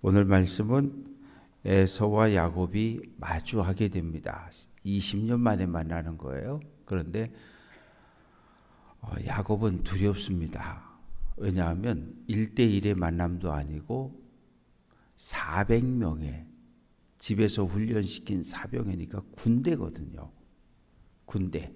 오늘 말씀은 에서와 야곱이 마주하게 됩니다. 20년 만에 만나는 거예요. 그런데 야곱은 두렵습니다. 왜냐하면 1대1의 만남도 아니고 400명의 집에서 훈련시킨 사병이니까 군대거든요. 군대.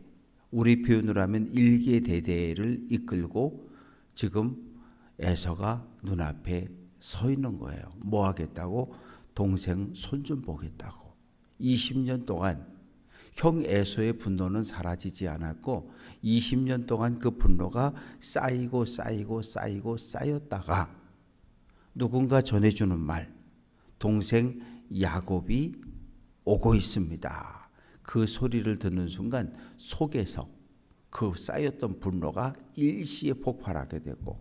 우리 표현으로 하면 일개대대를 이끌고 지금 에서가 눈앞에 서 있는 거예요. 뭐 하겠다고? 동생 손 좀 보겠다고. 20년 동안 형 에서의 분노는 사라지지 않았고 20년 동안 그 분노가 쌓이고 쌓였다가 누군가 전해주는 말, 동생 야곱이 오고 있습니다. 그 소리를 듣는 순간 속에서 그 쌓였던 분노가 일시에 폭발하게 되고,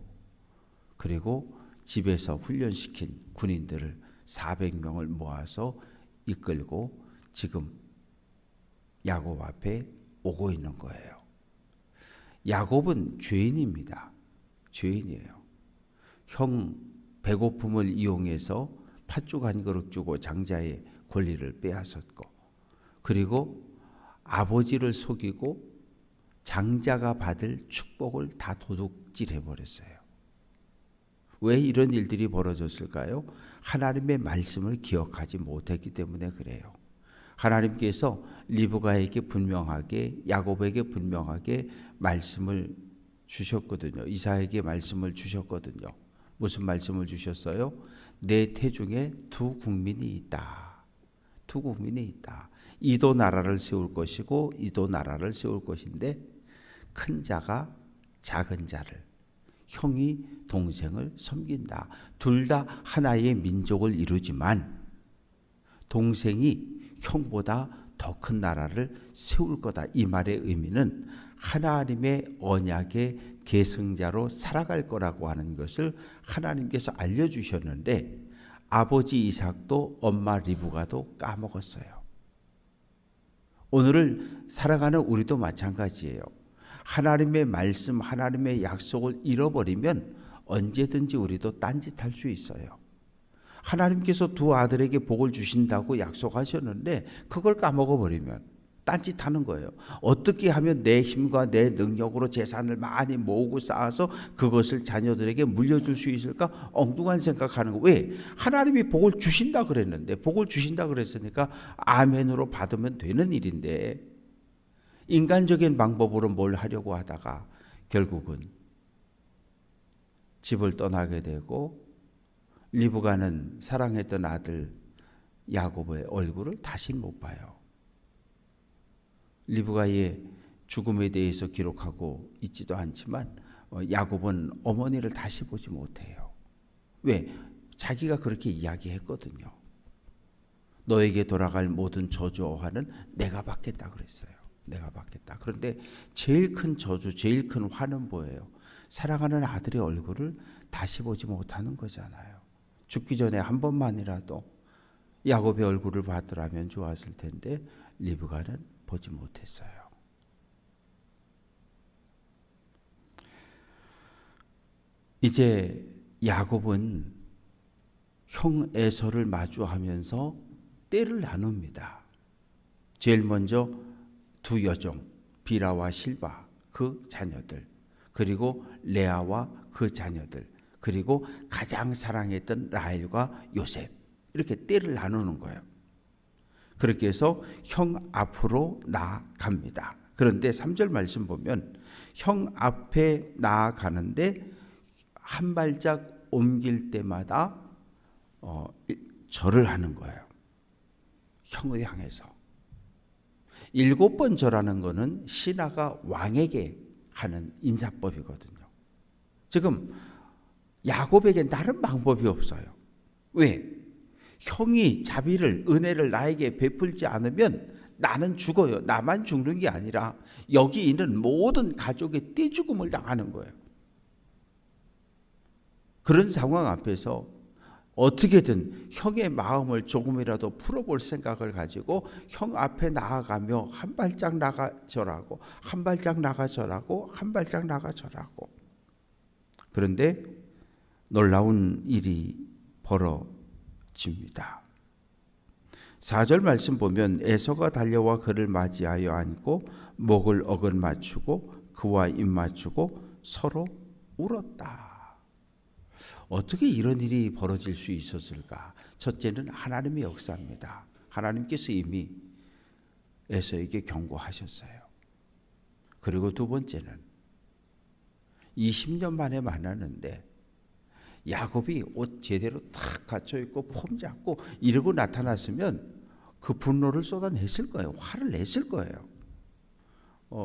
그리고 집에서 훈련시킨 군인들을 400명을 모아서 이끌고 지금 야곱 앞에 오고 있는 거예요. 야곱은 죄인입니다. 죄인이에요. 형 배고픔을 이용해서 팥죽 한 그릇 주고 장자의 권리를 빼앗았고, 그리고 아버지를 속이고 장자가 받을 축복을 다 도둑질해 버렸어요. 왜 이런 일들이 벌어졌을까요? 하나님의 말씀을 기억하지 못했기 때문에 그래요. 하나님께서 리브가에게 분명하게, 야곱에게 분명하게 말씀을 주셨거든요. 이삭에게 말씀을 주셨거든요. 무슨 말씀을 주셨어요? 내 태중에 두 국민이 있다. 두 국민이 있다. 이도 나라를 세울 것이고 이도 나라를 세울 것인데, 큰 자가 작은 자를, 형이 동생을 섬긴다. 둘 다 하나의 민족을 이루지만 동생이 형보다 더 큰 나라를 세울 거다. 이 말의 의미는 하나님의 언약의 계승자로 살아갈 거라고 하는 것을 하나님께서 알려주셨는데, 아버지 이삭도 엄마 리브가도 까먹었어요. 오늘을 살아가는 우리도 마찬가지예요. 하나님의 말씀, 하나님의 약속을 잃어버리면 언제든지 우리도 딴짓할 수 있어요. 하나님께서 두 아들에게 복을 주신다고 약속하셨는데 그걸 까먹어버리면 딴짓하는 거예요. 어떻게 하면 내 힘과 내 능력으로 재산을 많이 모으고 쌓아서 그것을 자녀들에게 물려줄 수 있을까? 엉뚱한 생각하는 거. 왜? 하나님이 복을 주신다 그랬는데, 복을 주신다 그랬으니까 아멘으로 받으면 되는 일인데, 인간적인 방법으로 뭘 하려고 하다가 결국은 집을 떠나게 되고, 리브가는 사랑했던 아들 야곱의 얼굴을 다시 못 봐요. 리브가의 죽음에 대해서 기록하고 있지도 않지만 야곱은 어머니를 다시 보지 못해요. 왜? 자기가 그렇게 이야기했거든요. 너에게 돌아갈 모든 저주와는 내가 받겠다 그랬어요. 내가 받겠다. 그런데 제일 큰 저주, 제일 큰 화는 뭐예요? 사랑하는 아들의 얼굴을 다시 보지 못하는 거잖아요. 죽기 전에 한 번만이라도 야곱의 얼굴을 봤더라면 좋았을 텐데 리브가는 보지 못했어요. 이제 야곱은 형 에서를 마주하면서 때를 나눕니다. 제일 먼저 두 여종, 비라와 실바 그 자녀들, 그리고 레아와 그 자녀들, 그리고 가장 사랑했던 라헬과 요셉, 이렇게 때를 나누는 거예요. 그렇게 해서 형 앞으로 나아갑니다. 그런데 3절 말씀 보면 형 앞에 나아가는데 한 발짝 옮길 때마다 절을 하는 거예요. 형을 향해서. 7번 절하는 거는 신하가 왕에게 하는 인사법이거든요. 지금 야곱에게 다른 방법이 없어요. 왜? 형이 자비를, 은혜를 나에게 베풀지 않으면 나는 죽어요. 나만 죽는 게 아니라 여기 있는 모든 가족의 떼죽음을 당하는 거예요. 그런 상황 앞에서 어떻게든 형의 마음을 조금이라도 풀어볼 생각을 가지고 형 앞에 나아가며 한 발짝 나가 절하고, 한 발짝 나가 절하고, 한 발짝 나가 절하고. 그런데 놀라운 일이 벌어집니다. 줍니다. 4절 말씀 보면 에서가 달려와 그를 맞이하여 안고 목을 어긋 맞추고 그와 입 맞추고 서로 울었다. 어떻게 이런 일이 벌어질 수 있었을까? 첫째는 하나님의 역사입니다. 하나님께서 이미 에서에게 경고하셨어요. 그리고 두 번째는 20년 만에 만나는데 야곱이 옷 제대로 탁 갖춰 입고 폼 잡고 이러고 나타났으면 그 분노를 쏟아냈을 거예요. 화를 냈을 거예요.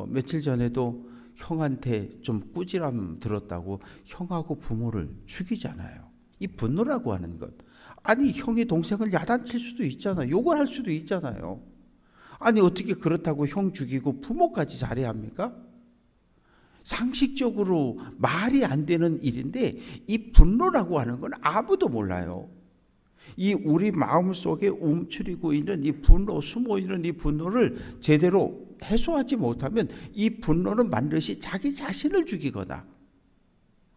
며칠 전에도 형한테 좀 꾸지람 들었다고 형하고 부모를 죽이잖아요. 이 분노라고 하는 것. 아니 형이 동생을 야단칠 수도 있잖아요. 욕을 할 수도 있잖아요. 아니 어떻게 그렇다고 형 죽이고 부모까지 살해야 합니까? 상식적으로 말이 안 되는 일인데 이 분노라고 하는 건 아무도 몰라요. 이 우리 마음속에 움츠리고 있는 이 분노, 숨어 있는 이 분노를 제대로 해소하지 못하면 이 분노는 반드시 자기 자신을 죽이거나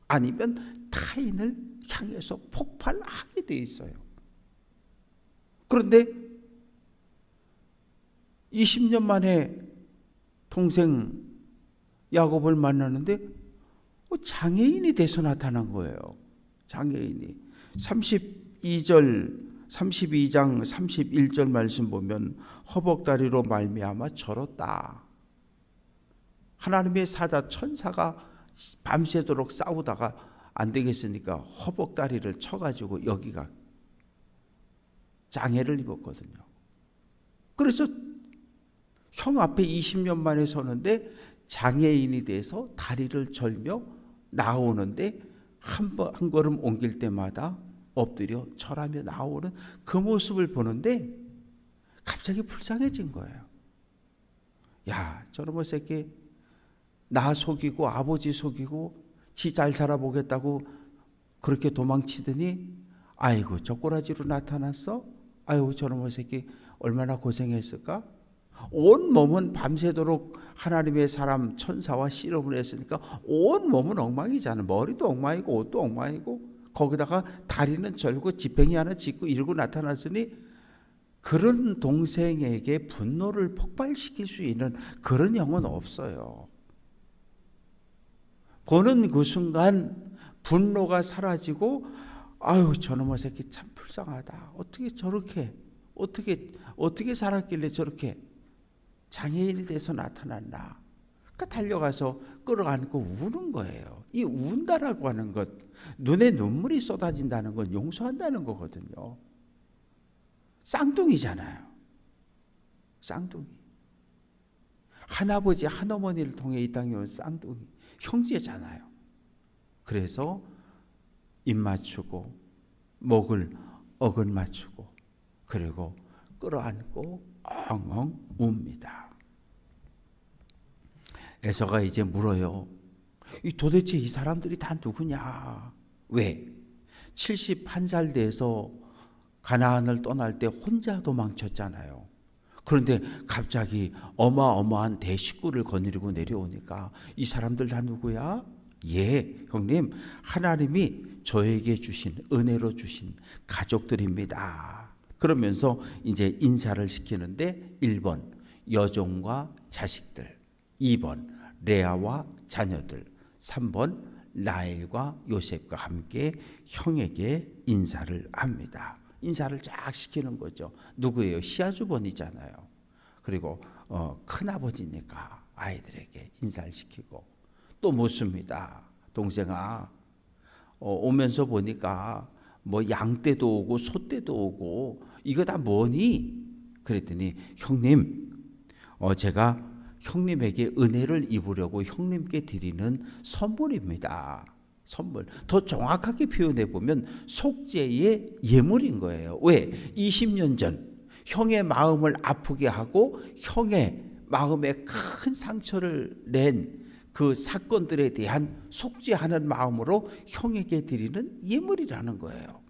아니면 타인을 향해서 폭발하게 돼 있어요. 그런데 20년 만에 동생 야곱을 만나는데 장애인이 돼서 나타난 거예요. 장애인이. 32장 31절 말씀 보면 허벅다리로 말미암아 절었다. 하나님의 사자 천사가 밤새도록 싸우다가 안 되겠으니까 허벅다리를 쳐가지고 여기가 장애를 입었거든요. 그래서 형 앞에 20년 만에 서는데 장애인이 돼서 다리를 절며 나오는데 한 걸음 옮길 때마다 엎드려 절하며 나오는 그 모습을 보는데 갑자기 불쌍해진 거예요. 야, 저놈의 새끼 나 속이고 아버지 속이고 지 잘 살아보겠다고 그렇게 도망치더니 아이고 저 꼬라지로 나타났어? 아이고 저놈의 새끼 얼마나 고생했을까? 온 몸은 밤새도록 하나님의 사람 천사와 씨름을 했으니까 온 몸은 엉망이잖아. 머리도 엉망이고 옷도 엉망이고 거기다가 다리는 절고 지팡이 하나 짚고 이러고 나타났으니 그런 동생에게 분노를 폭발시킬 수 있는 그런 영은 없어요. 보는 그 순간 분노가 사라지고 아유 저놈의 새끼 참 불쌍하다. 어떻게 저렇게 어떻게 살았길래 저렇게 장애인이 돼서 나타났나. 그러니까 달려가서 끌어안고 우는 거예요. 이 운다라고 하는 것, 눈에 눈물이 쏟아진다는 건 용서한다는 거거든요. 쌍둥이잖아요. 쌍둥이. 한아버지 한어머니를 통해 이 땅에 온 쌍둥이. 형제잖아요. 그래서 입 맞추고 목을 어긋 맞추고 그리고 끌어안고 엉엉 웁니다. 에서가 이제 물어요. 도대체 이 사람들이 다 누구냐? 왜? 71살 돼서 가나안을 떠날 때 혼자 도망쳤잖아요. 그런데 갑자기 어마어마한 대식구를 거느리고 내려오니까 이 사람들 다 누구야? 예, 형님, 하나님이 저에게 주신 은혜로 주신 가족들입니다. 그러면서 이제 인사를 시키는데 1번 여종과 자식들, 2번 레아와 자녀들, 3번 라헬과 요셉과 함께 형에게 인사를 합니다. 인사를 쫙 시키는 거죠. 누구예요? 시아주번이잖아요. 그리고 큰아버지니까 아이들에게 인사를 시키고 또 묻습니다. 동생아, 오면서 보니까 뭐 양떼도 오고 소떼도 오고 이거 다 뭐니? 그랬더니 형님, 제가 형님에게 은혜를 입으려고 형님께 드리는 선물입니다. 선물. 더 정확하게 표현해 보면 속죄의 예물인 거예요. 왜? 20년 전 형의 마음을 아프게 하고 형의 마음에 큰 상처를 낸 그 사건들에 대한 속죄하는 마음으로 형에게 드리는 예물이라는 거예요.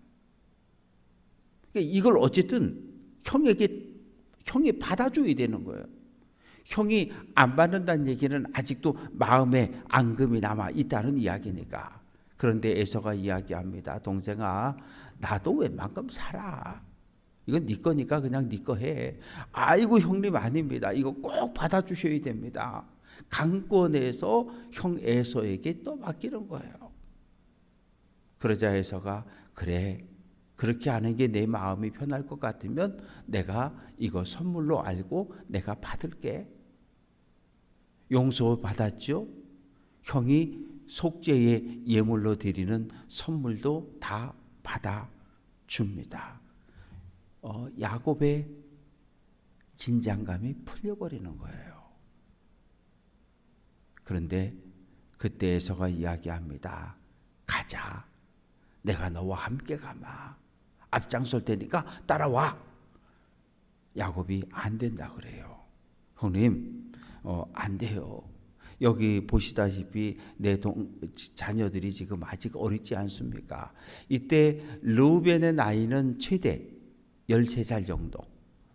그러니까 이걸 어쨌든 형이 받아줘야 되는 거예요. 형이 안 받는다는 얘기는 아직도 마음에 앙금이 남아 있다는 이야기니까. 그런데 에서가 이야기합니다. 동생아, 나도 웬만큼 살아. 이건 네 거니까 그냥 네 거 해. 아이고 형님 아닙니다. 이거 꼭 받아주셔야 됩니다. 강권에서 형 에서에게 또 맡기는 거예요. 그러자 에서가 그래, 그렇게 하는 게 내 마음이 편할 것 같으면 내가 이거 선물로 알고 내가 받을게. 용서 받았죠. 형이 속죄의 예물로 드리는 선물도 다 받아줍니다. 야곱의 긴장감이 풀려버리는 거예요. 그런데 그때 에서가 이야기합니다. 가자. 내가 너와 함께 가마. 앞장설 테니까 따라와. 야곱이 안 된다 그래요. 형님, 안 돼요. 여기 보시다시피 내 자녀들이 지금 아직 어리지 않습니까? 이때 르우벤의 나이는 최대 13살 정도.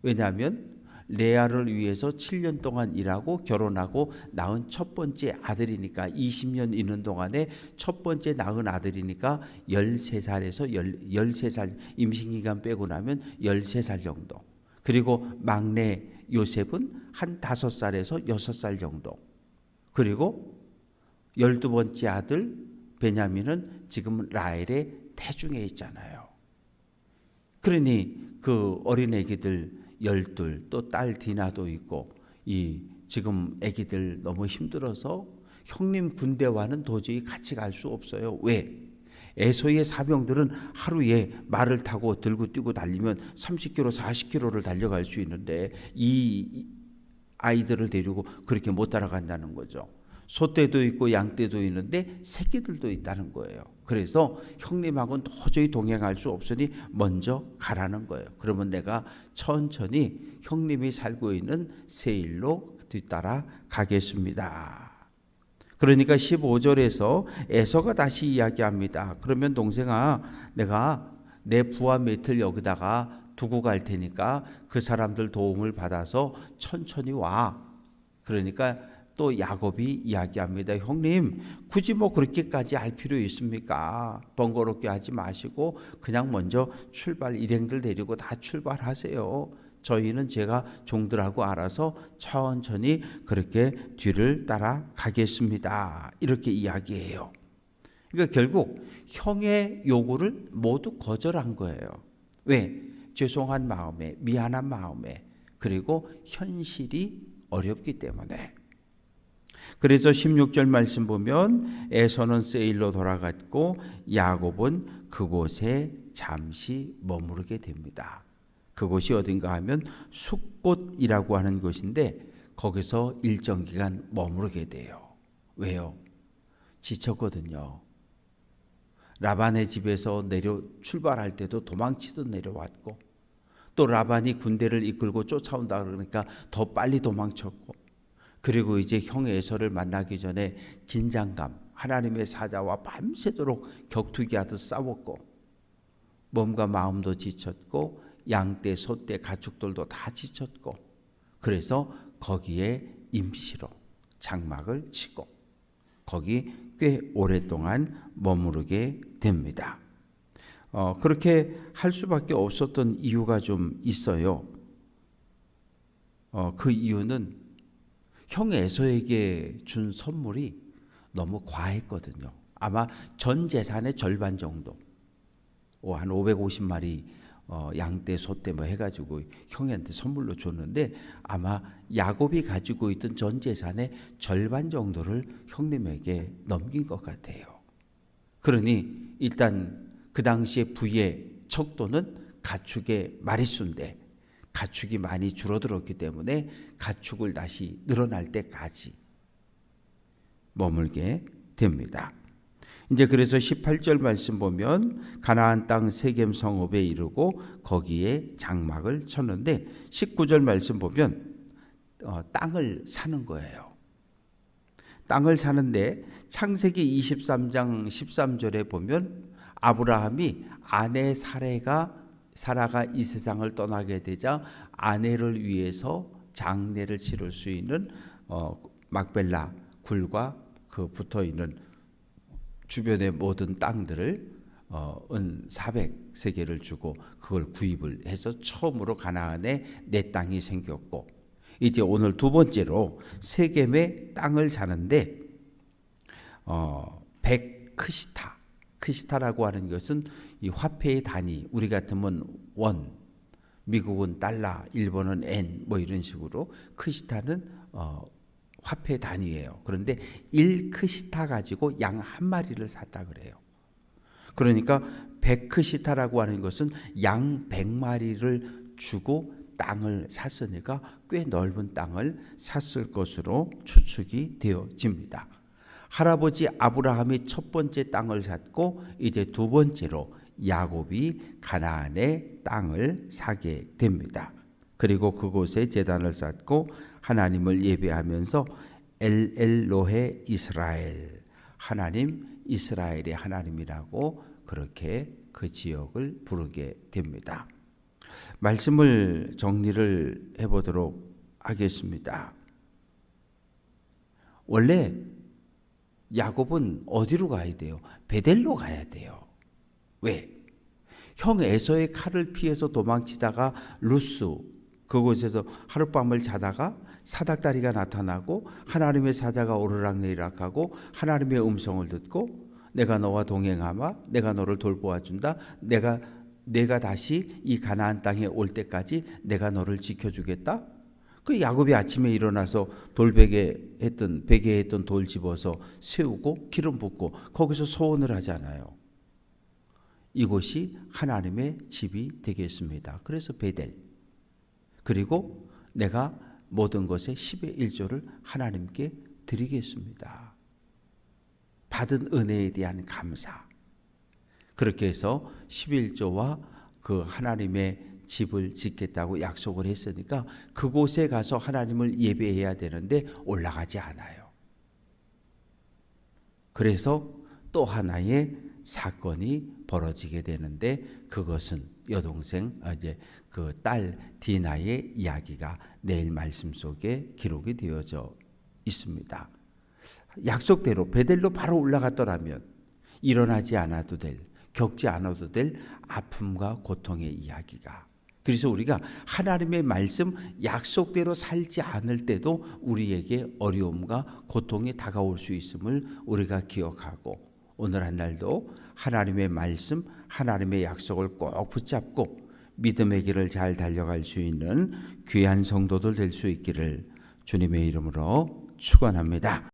왜냐하면 레아를 위해서 7년 동안 일하고 결혼하고 낳은 첫 번째 아들이니까 20년 있는 동안에 첫 번째 낳은 아들이니까 13살에서 13살 임신기간 빼고 나면 13살 정도. 그리고 막내 요셉은 한 5살에서 6살 정도. 그리고 12번째 아들 베냐민은 지금 라헬의 태중에 있잖아요. 그러니 그 어린 애기들 12, 또 딸 디나도 있고 이 지금 애기들 너무 힘들어서 형님 군대와는 도저히 같이 갈 수 없어요. 왜? 에서의 사병들은 하루에 말을 타고 들고 뛰고 달리면 30km, 40km를 달려갈 수 있는데 이 아이들을 데리고 그렇게 못 따라간다는 거죠. 소떼도 있고 양떼도 있는데 새끼들도 있다는 거예요. 그래서 형님하고는 도저히 동행할 수 없으니 먼저 가라는 거예요. 그러면 내가 천천히 형님이 살고 있는 세일로 뒤따라 가겠습니다. 그러니까 15절에서 에서가 다시 이야기합니다. 그러면 동생아, 내가 내 부하 몇을 여기다가 두고 갈 테니까 그 사람들 도움을 받아서 천천히 와. 그러니까 또 야곱이 이야기합니다. 형님, 굳이 뭐 그렇게까지 할 필요 있습니까? 번거롭게 하지 마시고 그냥 먼저 출발, 일행들 데리고 다 출발하세요. 저희는 제가 종들하고 알아서 천천히 그렇게 뒤를 따라가겠습니다. 이렇게 이야기해요. 그러니까 결국 형의 요구를 모두 거절한 거예요. 왜? 죄송한 마음에, 미안한 마음에, 그리고 현실이 어렵기 때문에. 그래서 16절 말씀 보면 에서는 세일로 돌아갔고 야곱은 그곳에 잠시 머무르게 됩니다. 그곳이 어딘가 하면 숫곳이라고 하는 곳인데 거기서 일정 기간 머무르게 돼요. 왜요? 지쳤거든요. 라반의 집에서 출발할 때도 도망치듯 내려왔고 또 라반이 군대를 이끌고 쫓아온다 그러니까 더 빨리 도망쳤고 그리고 이제 형 에서를 만나기 전에 긴장감, 하나님의 사자와 밤새도록 격투기하듯 싸웠고 몸과 마음도 지쳤고 양떼, 소떼, 가축들도 다 지쳤고 그래서 거기에 임시로 장막을 치고 거기 꽤 오랫동안 머무르게 됩니다. 그렇게 할 수밖에 없었던 이유가 좀 있어요. 그 이유는 형 에서에게 준 선물이 너무 과했거든요. 아마 전 재산의 절반 정도, 한 550마리 양떼, 소떼 뭐 해가지고 형한테 선물로 줬는데 아마 야곱이 가지고 있던 전 재산의 절반 정도를 형님에게 넘긴 것 같아요. 그러니 일단 그 당시에 부의 척도는 가축의 마리수인데 가축이 많이 줄어들었기 때문에 가축을 다시 늘어날 때까지 머물게 됩니다. 이제 그래서 18절 말씀 보면 가나안 땅 세겜 성읍에 이르고 거기에 장막을 쳤는데 19절 말씀 보면 땅을 사는 거예요. 땅을 사는데 창세기 23장 13절에 보면 아브라함이 아내 사라가 이 세상을 떠나게 되자 아내를 위해서 장례를 치를 수 있는 막벨라 굴과 그 붙어 있는 주변의 모든 땅들을 은 400세겔을 주고 그걸 구입을 해서 처음으로 가나안에 내 땅이 생겼고, 이제 오늘 두 번째로 세겜의 땅을 사는데 100크시타. 크시타라고 하는 것은 이 화폐의 단위, 우리 같으면 원, 미국은 달러, 일본은 엔, 뭐 이런 식으로 크시타는 화폐 단위예요. 그런데 1크시타 가지고 양 한 마리를 샀다 그래요. 그러니까 100크시타라고 하는 것은 양 100마리를 주고 땅을 샀으니까 꽤 넓은 땅을 샀을 것으로 추측이 되어집니다. 할아버지 아브라함이 첫 번째 땅을 샀고, 이제 두 번째로 야곱이 가나안의 땅을 사게 됩니다. 그리고 그곳에 제단을 쌓고 하나님을 예배하면서 엘로헤 이스라엘, 하나님 이스라엘의 하나님이라고 그렇게 그 지역을 부르게 됩니다. 말씀을 정리를 해보도록 하겠습니다. 원래 야곱은 어디로 가야 돼요? 베델로 가야 돼요. 왜? 형 에서의 칼을 피해서 도망치다가 루스 그곳에서 하룻밤을 자다가 사닥다리가 나타나고 하나님의 사자가 오르락내리락하고 하나님의 음성을 듣고 내가 너와 동행하마, 내가 너를 돌보아 준다, 내가 다시 이 가나안 땅에 올 때까지 내가 너를 지켜주겠다. 그 야곱이 아침에 일어나서 베개에 했던 돌 집어서 세우고 기름 붓고 거기서 소원을 하잖아요. 이곳이 하나님의 집이 되겠습니다. 그래서 베델. 그리고 내가 모든 것의 10의 1조를 하나님께 드리겠습니다. 받은 은혜에 대한 감사. 그렇게 해서 11조와 그 하나님의 집을 짓겠다고 약속을 했으니까 그곳에 가서 하나님을 예배해야 되는데 올라가지 않아요. 그래서 또 하나의 사건이 벌어지게 되는데 그것은 여동생 이제 그 딸 디나의 이야기가 내일 말씀 속에 기록이 되어져 있습니다. 약속대로 베델로 바로 올라갔더라면 일어나지 않아도 될, 겪지 않아도 될 아픔과 고통의 이야기가. 그래서 우리가 하나님의 말씀 약속대로 살지 않을 때도 우리에게 어려움과 고통이 다가올 수 있음을 우리가 기억하고, 오늘 한 날도 하나님의 말씀, 하나님의 약속을 꼭 붙잡고 믿음의 길을 잘 달려갈 수 있는 귀한 성도들 될 수 있기를 주님의 이름으로 축원합니다.